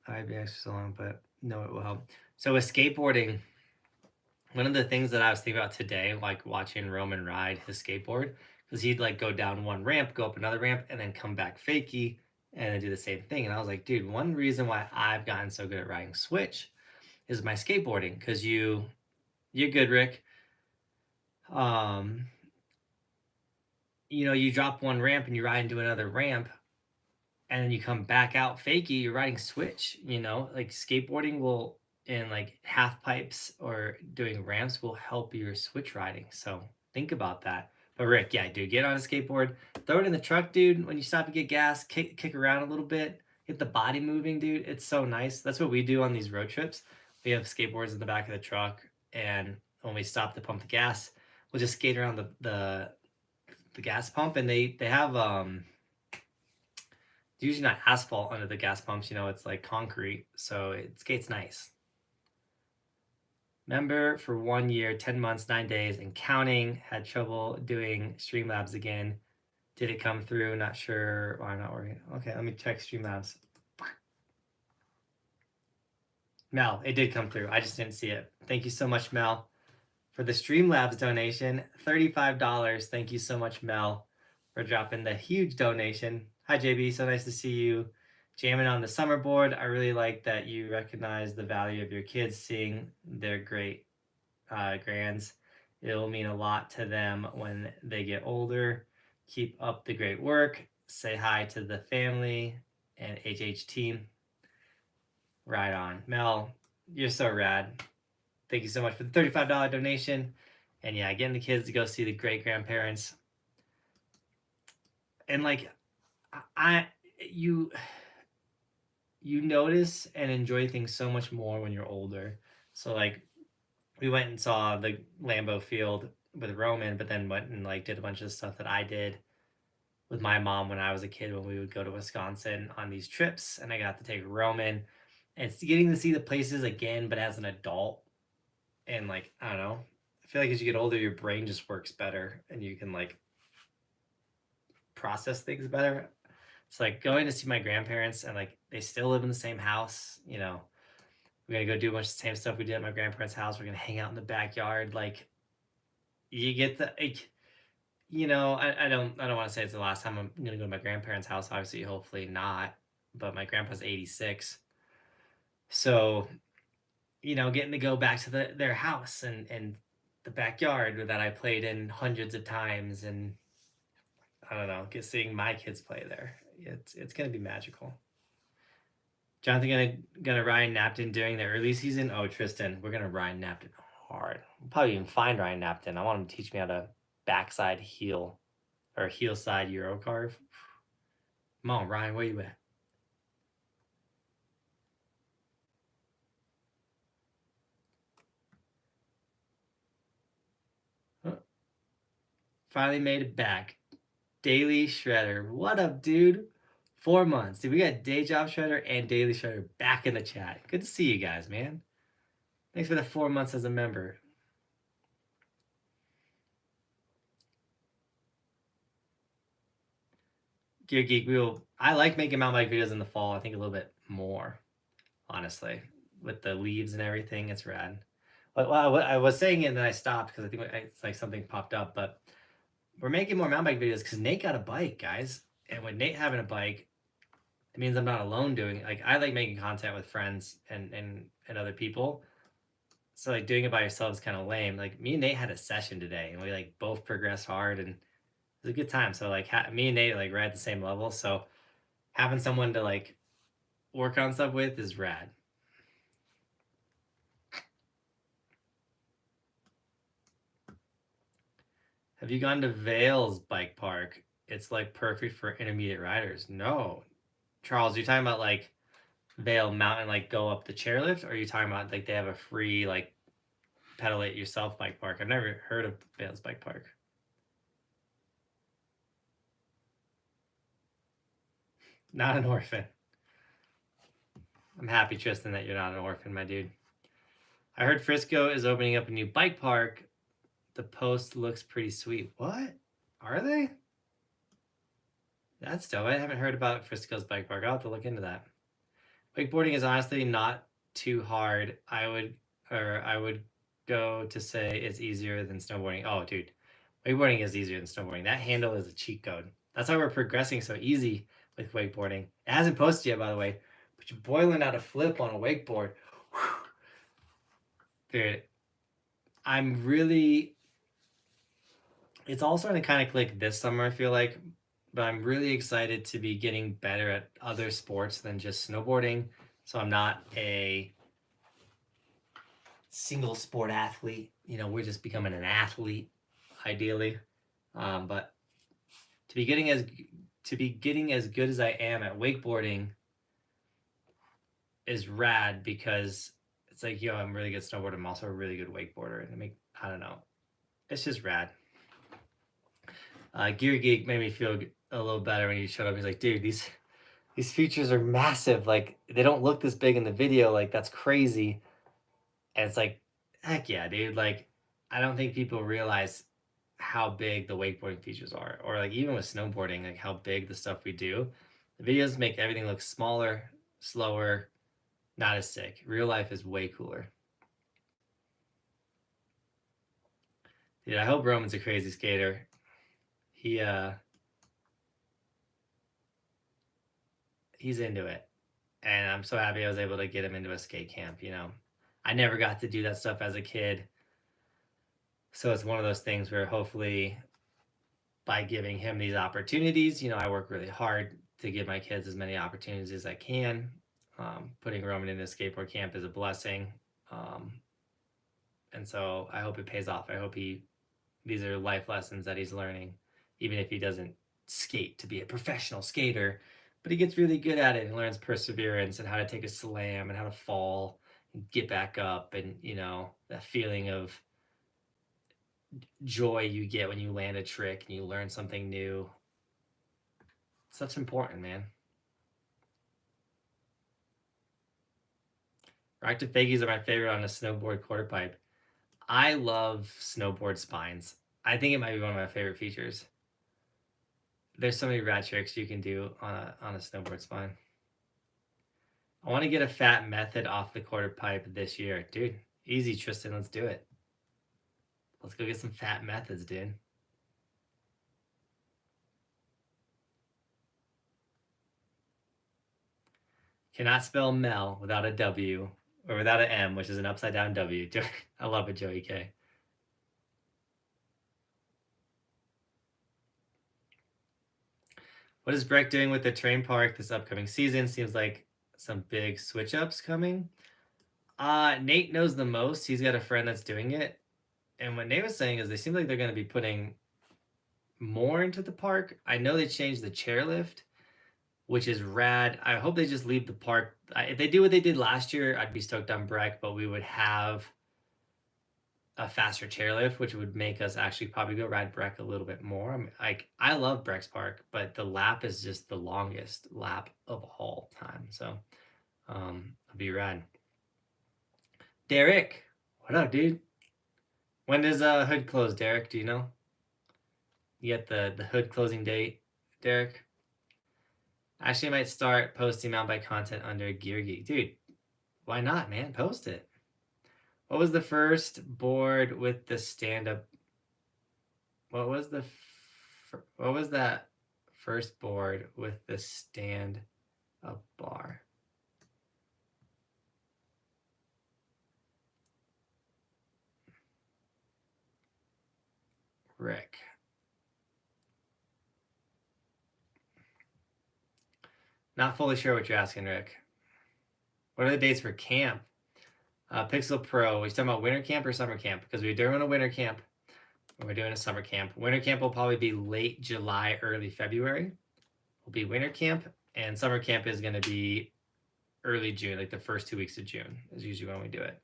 [SPEAKER 1] I ride BMX for so long, but no, it will help. So with skateboarding, one of the things that I was thinking about today, like watching Roman ride his skateboard, because he'd like go down one ramp, go up another ramp, and then come back fakie, and then do the same thing. And I was like, dude, one reason why I've gotten so good at riding switch is my skateboarding, because you're good, Rick. You drop one ramp and you ride into another ramp, and then you come back out fakie, you're riding switch. Like skateboarding will, in like half pipes or doing ramps, will help your switch riding. So think about that. But Rick, yeah, dude, get on a skateboard, throw it in the truck, dude. When you stop to get gas, kick around a little bit, get the body moving, dude. It's so nice. That's what we do on these road trips. We have skateboards in the back of the truck, and when we stop to pump the gas, we'll just skate around the gas pump, and they have usually not asphalt under the gas pumps, it's like concrete, so it skates nice. Member for 1 year, 10 months, 9 days, and counting. Had trouble doing Streamlabs again. Did it come through? Not sure why I'm not working. Okay, let me check Streamlabs. Mel, it did come through. I just didn't see it. Thank you so much, Mel, for the Streamlabs donation. $35. Thank you so much, Mel, for dropping the huge donation. Hi, JB. So nice to see you jamming on the summer board. I really like that you recognize the value of your kids seeing their great grands. It'll mean a lot to them when they get older. Keep up the great work. Say hi to the family and HH team. Right on. Mel, you're so rad. Thank you so much for the $35 donation. And yeah, getting the kids to go see the great grandparents. And like, you notice and enjoy things so much more when you're older. So like, we went and saw the Lambeau field with Roman, but then went and like did a bunch of stuff that I did with my mom when I was a kid, when we would go to Wisconsin on these trips, and I got to take Roman. And it's getting to see the places again, but as an adult. And like, I don't know, I feel like as you get older, your brain just works better and you can like process things better. It's like going to see my grandparents, and like they still live in the same house. We're gonna go do a bunch of the same stuff we did at my grandparents' house. We're gonna hang out in the backyard. Like, you get the like, I don't want to say it's the last time I'm gonna go to my grandparents' house. Obviously, hopefully not. But my grandpa's 86, so getting to go back to their house and the backyard that I played in hundreds of times, and I don't know, seeing my kids play there. It's gonna be magical. Jonathan gonna Ryan Napton during the early season? Oh, Tristan, we're gonna Ryan Napton hard. We'll probably even find Ryan Napton. I want him to teach me how to backside heel or heel side Euro carve. Come on, Ryan, where you at? Finally made it back. Daily Shredder. What up, dude? 4 months. Dude, we got Day Job Shredder and Daily Shredder back in the chat. Good to see you guys, man. Thanks for the 4 months as a member. Gear Geek, I like making mountain bike videos in the fall. I think a little bit more, honestly, with the leaves and everything. It's rad. Well, I was saying it and then I stopped because I think it's like something popped up. But we're making more mountain bike videos because Nate got a bike, guys. And with Nate having a bike, it means I'm not alone doing it. Like I like making content with friends and other people. So like doing it by yourself is kind of lame. Like me and Nate had a session today and we like both progressed hard and it was a good time. So like me and Nate like we're at the same level. So having someone to like work on stuff with is rad. Have you gone to Vale's bike park? It's like perfect for intermediate riders. No. Charles, you're talking about like Vale Mountain, like go up the chairlift, or are you talking about like they have a free like pedal it yourself bike park? I've never heard of Vale's bike park. Not an orphan. I'm happy, Tristan, that you're not an orphan, my dude. I heard Frisco is opening up a new bike park. The post looks pretty sweet. What? Are they? That's dope. I haven't heard about Frisco's bike park. I'll have to look into that. Wakeboarding is honestly not too hard. I would go to say it's easier than snowboarding. Oh, dude. Wakeboarding is easier than snowboarding. That handle is a cheat code. That's why we're progressing so easy with wakeboarding. It hasn't posted yet, by the way, but you're boiling out a flip on a wakeboard. Dude, I'm really... It's all starting to kind of click this summer, I feel like, but I'm really excited to be getting better at other sports than just snowboarding. So I'm not a single sport athlete. You know, we're just becoming an athlete, ideally. But to be getting as good as I am at wakeboarding is rad because it's like, yo, I'm a really good snowboarder. I'm also a really good wakeboarder, and I don't know, it's just rad. Gear Geek made me feel a little better when he showed up. He's like, dude, these features are massive. Like they don't look this big in the video. Like that's crazy. And it's like, heck yeah, dude. Like I don't think people realize how big the wakeboarding features are, or like even with snowboarding, like how big the stuff we do. The videos make everything look smaller, slower, not as sick. Real life is way cooler. Dude, I hope Roman's a crazy skater. He's into it. And I'm so happy I was able to get him into a skate camp, you know. I never got to do that stuff as a kid. So it's one of those things where hopefully by giving him these opportunities, you know, I work really hard to give my kids as many opportunities as I can. Putting Roman in a skateboard camp is a blessing. And so I hope it pays off. I hope these are life lessons that he's learning, even if he doesn't skate to be a professional skater, but he gets really good at it and learns perseverance and how to take a slam and how to fall and get back up, and you know, that feeling of joy you get when you land a trick and you learn something new. Stuff's important, man. Reactive fakies are my favorite on a snowboard quarter pipe. I love snowboard spines. I think it might be one of my favorite features. There's so many rad tricks you can do on a snowboard spine. I want to get a fat method off the quarter pipe this year. Dude, easy, Tristan. Let's do it. Let's go get some fat methods, dude. Cannot spell Mel without a W or without an M, which is an upside down W. I love it, Joey K. What is Breck doing with the terrain park this upcoming season? Seems like some big switch ups coming. Nate knows the most. He's got a friend that's doing it. And what Nate was saying is they seem like they're going to be putting more into the park. I know they changed the chairlift, which is rad. I hope they just leave the park. If they do what they did last year, I'd be stoked on Breck, but we would have a faster chairlift, which would make us actually probably go ride Breck a little bit more. I mean, like, I love Breck's Park, but the lap is just the longest lap of all time. So it'll be rad. Derek, what up, dude? When does hood close, Derek? Do you know? You get the hood closing date, Derek? Actually, I might start posting mountain bike content under Gear Geek. Dude, why not, man? Post it. What was the first board with the stand-up? What was that first board with the stand-up bar? Rick. Not fully sure what you're asking, Rick. What are the dates for camp? Pixel Pro. We're talking about winter camp or summer camp? Because we're doing a winter camp. We're doing a summer camp. Winter camp will probably be late July, early February. Will be winter camp, and summer camp is going to be early June, like the first 2 weeks of June is usually when we do it.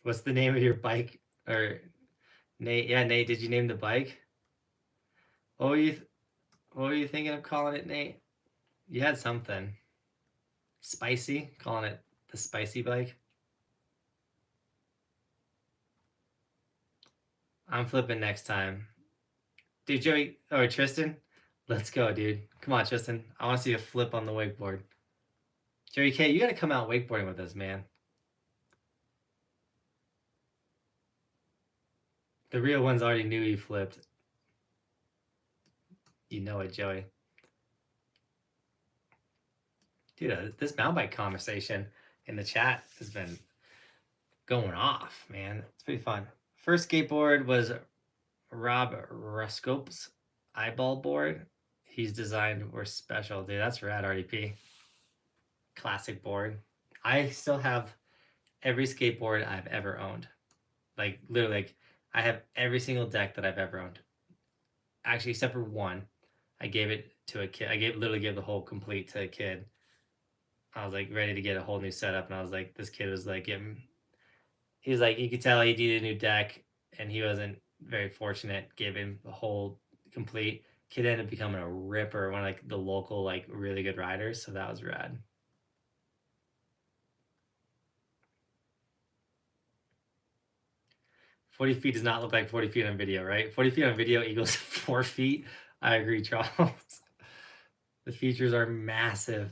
[SPEAKER 1] What's the name of your bike? Or Nate? Yeah, Nate. Did you name the bike? What were you thinking of calling it, Nate? You had something spicy, calling it the spicy bike. I'm flipping next time. Dude, Joey, or Tristan, let's go, dude. Come on, Tristan. I want to see a flip on the wakeboard. Joey K, you got to come out wakeboarding with us, man. The real ones already knew he flipped. You know it, Joey. Dude, this mountain bike conversation in the chat has been going off, man. It's pretty fun. First skateboard was Rob Ruscope's eyeball board. He's designed were special, dude. That's rad, RDP. Classic board. I still have every skateboard I've ever owned. Like, literally, like, I have every single deck that I've ever owned. Actually, except for one. I gave it to a kid. I literally gave the whole complete to a kid. I was like ready to get a whole new setup, and I was like, this kid was like he was like, you could tell he needed a new deck, and he wasn't very fortunate. Gave him the whole complete. Kid ended up becoming a ripper, one of like the local like really good riders. So that was rad. "40 feet does not look like 40 feet on video, right? 40 feet on video equals 4 feet. I agree, Charles. The features are massive.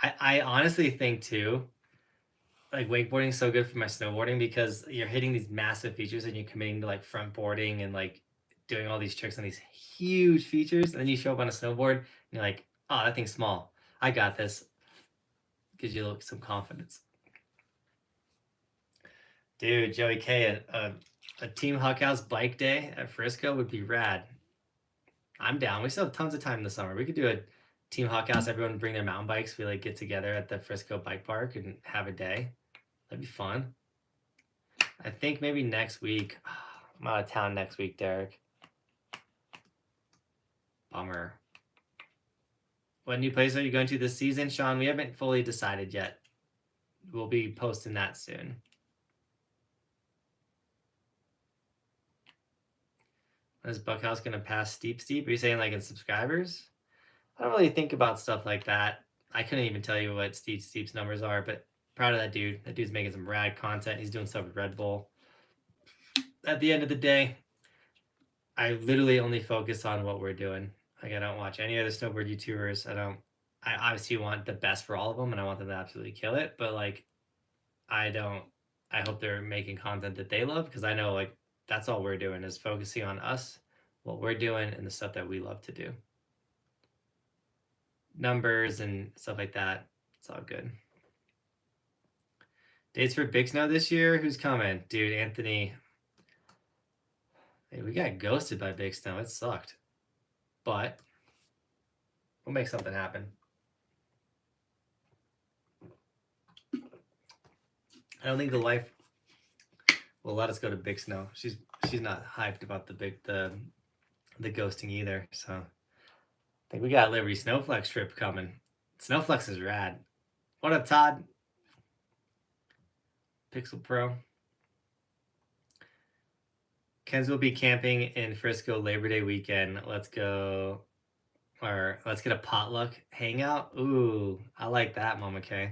[SPEAKER 1] I honestly think too, like wakeboarding is so good for my snowboarding because you're hitting these massive features and you're committing to like front boarding and like doing all these tricks on these huge features. And then you show up on a snowboard and you're like, oh, that thing's small. I got this. Gives you some confidence. Dude, Joey K, a Team Huckhouse bike day at Frisco would be rad. I'm down. We still have tons of time in the summer. We could do a Team Huckhouse. Everyone bring their mountain bikes. We like get together at the Frisco Bike Park and have a day. That'd be fun. I think maybe next week. I'm out of town next week, Derek. Bummer. What new place are you going to this season, Sean? We haven't fully decided yet. We'll be posting that soon. Is Buckhouse going to pass Steep? Are you saying like in subscribers? I don't really think about stuff like that. I couldn't even tell you what Steep's numbers are, but proud of that dude. That dude's making some rad content. He's doing stuff with Red Bull. At the end of the day, I literally only focus on what we're doing. Like, I don't watch any other snowboard YouTubers. I obviously want the best for all of them and I want them to absolutely kill it. But like, I hope they're making content that they love because I know like that's all we're doing is focusing on us, what we're doing, and the stuff that we love to do. Numbers and stuff like that. It's all good. Dates for Big Snow this year? Who's coming? Dude, Anthony. Hey, we got ghosted by Big Snow. It sucked. But we'll make something happen. I don't think the wife will let us go to Big Snow. She's not hyped about the ghosting either. So I think we got a Liberty Snowflex trip coming. Snowflex is rad. What up, Todd? Pixel Pro. Ken's will be camping in Frisco Labor Day weekend. Let's go, or let's get a potluck hangout. Ooh, I like that, Mama K.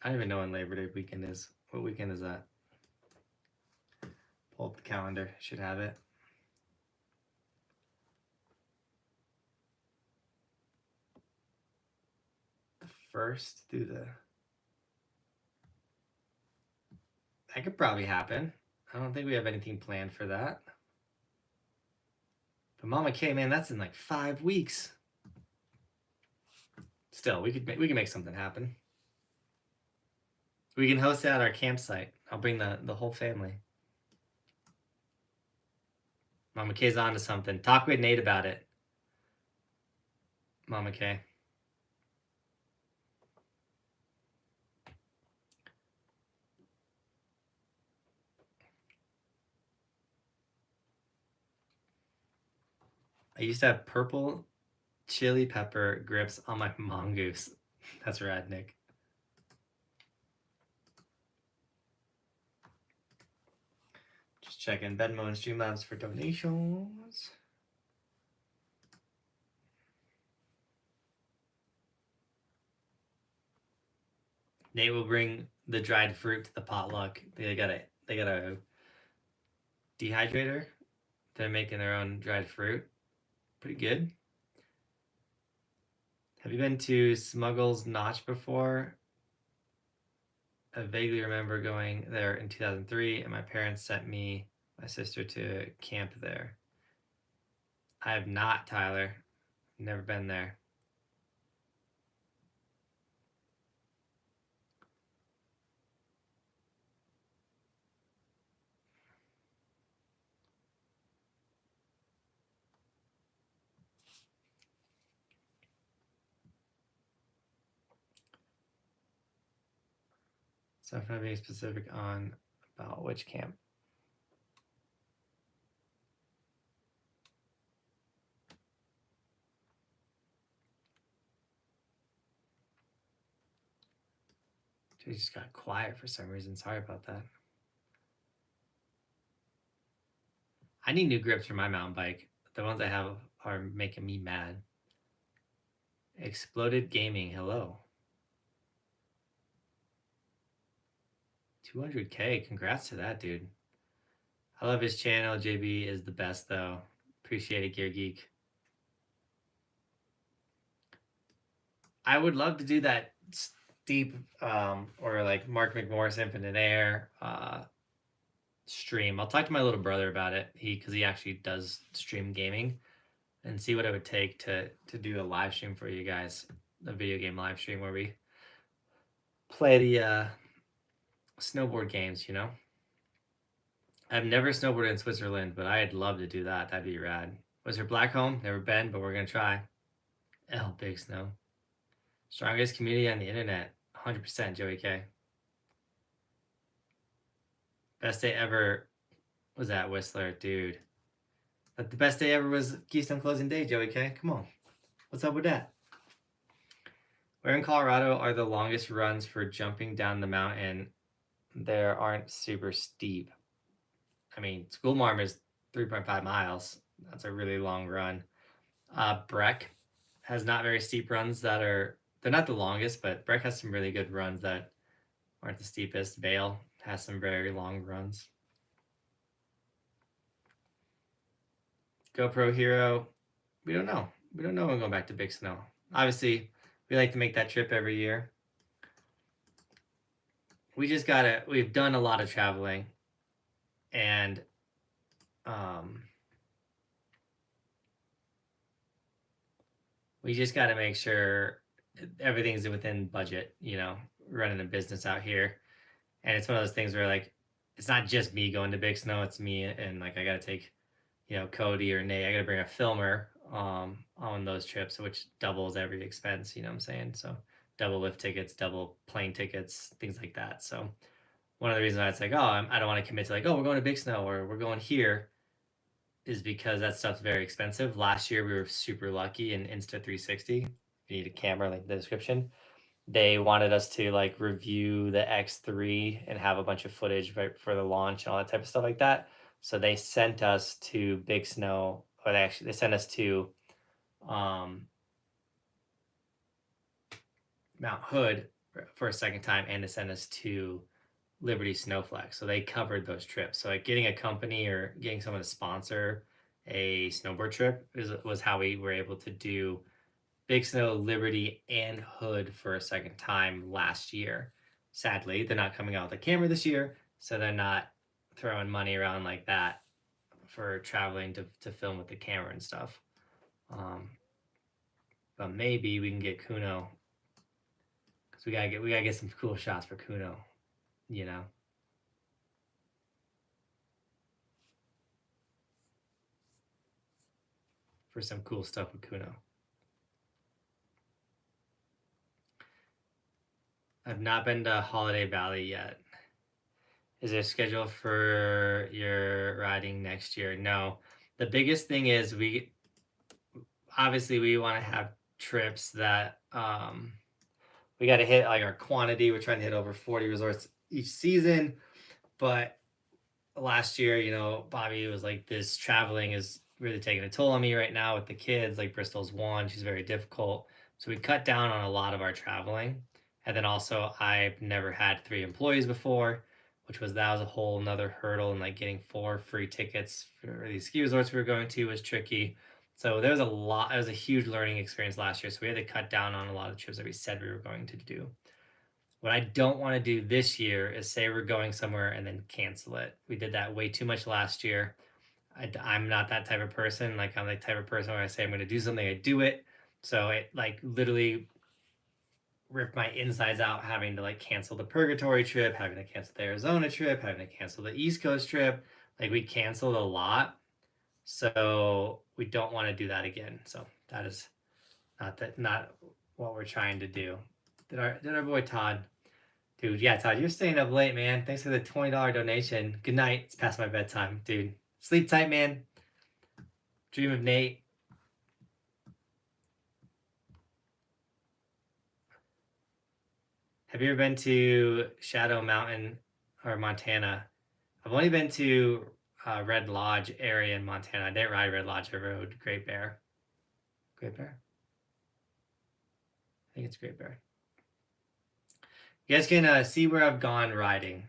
[SPEAKER 1] I don't even know when Labor Day weekend is. What weekend is that? Pull up the calendar. Should have it. The 1st through the... That could probably happen. I don't think we have anything planned for that. But Mama K, man, that's in like 5 weeks. Still, we can make something happen. We can host it at our campsite. I'll bring the whole family. Mama K's on to something. Talk with Nate about it. Mama K. I used to have purple chili pepper grips on my mongoose. That's rad, Nick. Just checking Venmo and Streamlabs for donations. Nate will bring the dried fruit to the potluck. They got a dehydrator. They're making their own dried fruit. Pretty good. Have you been to Smuggles Notch before? I vaguely remember going there in 2003, and my parents sent me, my sister, to camp there. I have not, Tyler. Never been there. So if I'm being specific on about which camp. Dude, just got quiet for some reason. Sorry about that. I need new grips for my mountain bike. The ones I have are making me mad. Exploded Gaming, hello. 200K, congrats to that, dude. I love his channel. JB is the best, though. Appreciate it, Gear Geek. I would love to do that steep or like Mark McMorris Infinite Air stream. I'll talk to my little brother about it. Because he actually does stream gaming, and see what it would take to do a live stream for you guys, a video game live stream where we play the snowboard games, you know. I've never snowboarded in Switzerland, but I'd love to do that. That'd be rad. Was there Blackcomb? Never been, but we're gonna try. Big Snow. Strongest community on the internet. 100% Joey K. Best day ever was at Whistler, dude. But the best day ever was Keystone closing day, Joey K. Come on. What's up with that? Where in Colorado are the longest runs for jumping down the mountain? There aren't super steep. I mean, Schoolmarm is 3.5 miles. That's a really long run. Breck has not very steep runs that are, they're not the longest, but Breck has some really good runs that aren't the steepest. Vale has some very long runs. GoPro Hero, we don't know. We don't know when going back to Big Snow. Obviously, we like to make that trip every year. We've done a lot of traveling, and we just got to make sure everything's within budget, you know. running a business out here, and it's one of those things where like it's not just me going to big snow, it's me and like I got to take, you know, Cody or Nate. I got to bring a filmer on those trips, which doubles every expense, you know what I'm saying? So double lift tickets, double plane tickets, things like that. So one of the reasons why it's like, oh, I don't want to commit to like, oh, we're going to big snow or we're going here is because that stuff's very expensive. Last year we were super lucky in Insta360. If you need a camera, link in the description. They wanted us to like review the X3 and have a bunch of footage right for the launch and all that type of stuff like that. So they sent us to Big Snow, or they sent us to um, Mount Hood for a second time, and they sent us to Liberty Snowflex. So they covered those trips. So like getting a company or getting someone to sponsor a snowboard trip was how we were able to do Big Snow, Liberty, and Hood for a second time last year. Sadly, they're not coming out with a camera this year, so they're not throwing money around like that for traveling to film with the camera and stuff. But maybe we can get Kuno, because we gotta get some cool shots for Kuno, you know. For some cool stuff with Kuno. I've not been to Holiday Valley yet. Is there a schedule for your riding next year? No. The biggest thing is we obviously we want to have trips that we got to hit like our quantity. We're trying to hit over 40 resorts each season, but last year, you know, Bobby was like, this traveling is really taking a toll on me right now with the kids. Like Bristol's one, she's very difficult. So we cut down on a lot of our traveling. And then also I've never had 3 employees before, that was a whole nother hurdle. And like getting 4 free tickets for these ski resorts we were going to was tricky. So there was it was a huge learning experience last year. So we had to cut down on a lot of trips that we said we were going to do. What I don't want to do this year is say we're going somewhere and then cancel it. We did that way too much last year. I'm not that type of person. Like I'm the type of person where I say I'm going to do something, I do it. So it like literally ripped my insides out having to like cancel the Purgatory trip, having to cancel the Arizona trip, having to cancel the East Coast trip. Like we canceled a lot. So we don't want to do that again. So that is not what we're trying to do. Did our boy Todd? Dude, yeah, Todd, you're staying up late, man. Thanks for the $20 donation. Good night. It's past my bedtime, dude. Sleep tight, man. Dream of Nate. Have you ever been to Shadow Mountain or Montana? I've only been to Red Lodge area in Montana. I didn't ride Red Lodge. I rode Great Bear. Great Bear? I think it's Great Bear. You guys can see where I've gone riding.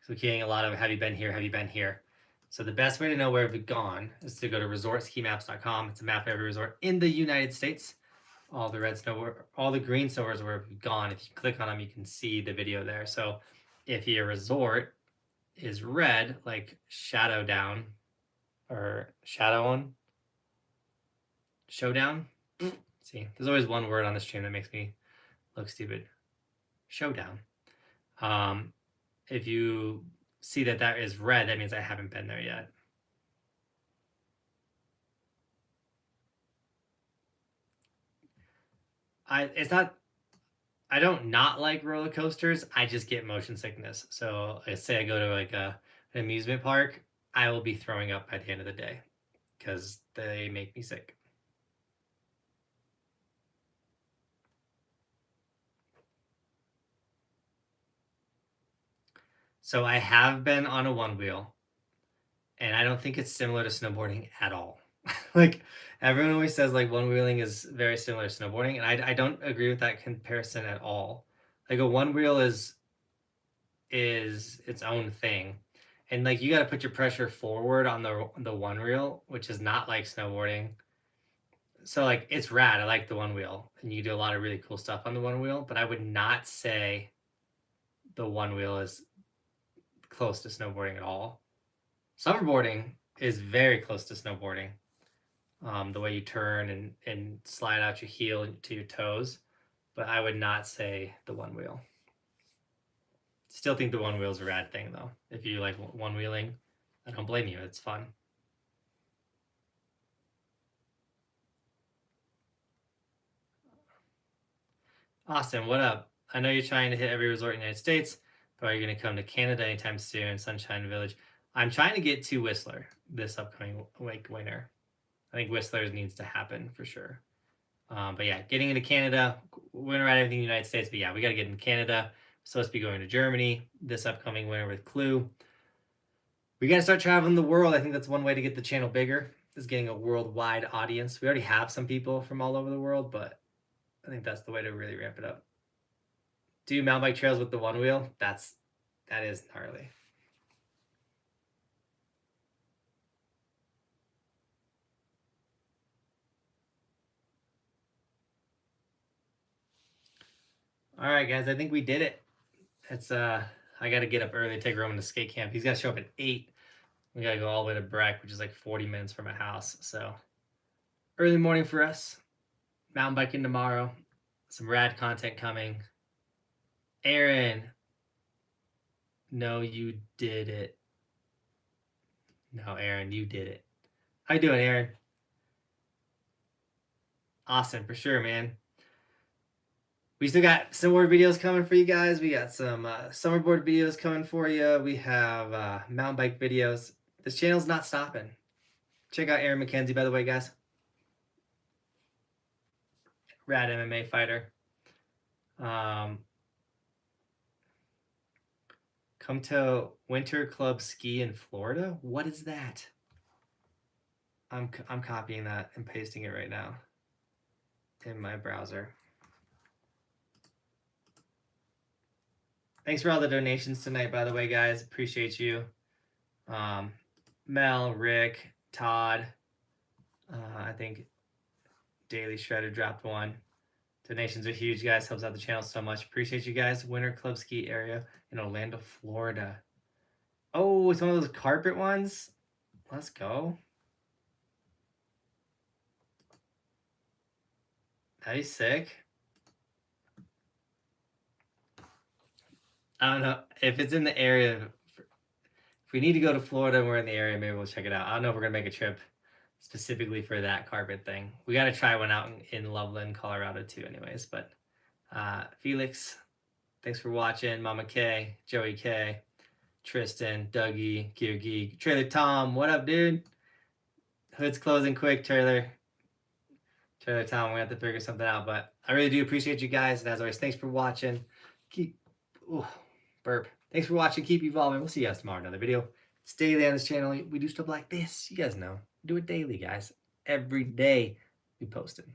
[SPEAKER 1] So we're getting a lot of have you been here, have you been here? So the best way to know where we've gone is to go to resortskimaps.com. It's a map of every resort in the United States. All the green snowboards where we've gone. If you click on them, you can see the video there. So if your resort is red, like Shadow Down or Showdown. See, there's always one word on the stream that makes me look stupid. Showdown. If you see that is red, that means I haven't been there yet. I don't not like roller coasters. I just get motion sickness. So let's say I go to like an amusement park, I will be throwing up by the end of the day because they make me sick. So I have been on a one wheel, and I don't think it's similar to snowboarding at all. Like everyone always says like one wheeling is very similar to snowboarding, and I don't agree with that comparison at all. Like a one wheel is its own thing, and like you got to put your pressure forward on the one wheel, which is not like snowboarding. So like it's rad. I like the one wheel, and you do a lot of really cool stuff on the one wheel. But I would not say the one wheel is close to snowboarding at all. Summerboarding is very close to snowboarding. The way you turn and slide out your heel to your toes, but I would not say the one wheel. Still think the one wheel's a rad thing though. If you like one wheeling, I don't blame you. It's fun. Austin, what up? I know you're trying to hit every resort in the United States, but are you going to come to Canada anytime soon? Sunshine Village. I'm trying to get to Whistler this upcoming winter. I think Whistler needs to happen for sure. But yeah, getting into Canada, we're gonna ride everything in the United States. But yeah, we got to get into Canada. We're supposed to be going to Germany this upcoming winter with Clue. We got to start traveling the world. I think that's one way to get the channel bigger, is getting a worldwide audience. We already have some people from all over the world, but I think that's the way to really ramp it up. Do mountain bike trails with the one wheel? That is gnarly. All right, guys, I think we did it. It's I got to get up early to take Roman to skate camp. He's got to show up at 8. We got to go all the way to Breck, which is like 40 minutes from my house. So early morning for us. Mountain biking tomorrow. Some rad content coming. Aaron. No, you did it. No, Aaron, you did it. How you doing, Aaron? Awesome, for sure, man. We still got some more videos coming for you guys. We got some summerboard videos coming for you. We have mountain bike videos. This channel's not stopping. Check out Aaron McKenzie, by the way, guys. Rad MMA fighter. Come to Winter Club Ski in Florida? What is that? I'm copying that and pasting it right now in my browser. Thanks for all the donations tonight, by the way, guys. Appreciate you. Mel, Rick, Todd. I think Daily Shredder dropped one. Donations are huge, guys. Helps out the channel so much. Appreciate you guys. Winter Club Ski area in Orlando, Florida. Oh, it's one of those carpet ones. Let's go. That'd be sick. I don't know if it's in the area. If we need to go to Florida and we're in the area, maybe we'll check it out. I don't know if we're gonna make a trip specifically for that carpet thing. We got to try one out in Loveland, Colorado too, anyways. But Felix, thanks for watching. Mama K, Joey K, Tristan, Dougie, Gear Geek, Trailer Tom, what up, dude? Hood's closing quick, Trailer Tom. We have to figure something out, but I really do appreciate you guys. And as always, thanks for watching. Burp. Thanks for watching. Keep evolving. We'll see you guys tomorrow in another video. It's daily on this channel. We do stuff like this. You guys know. We do it daily, guys. Every day we post it.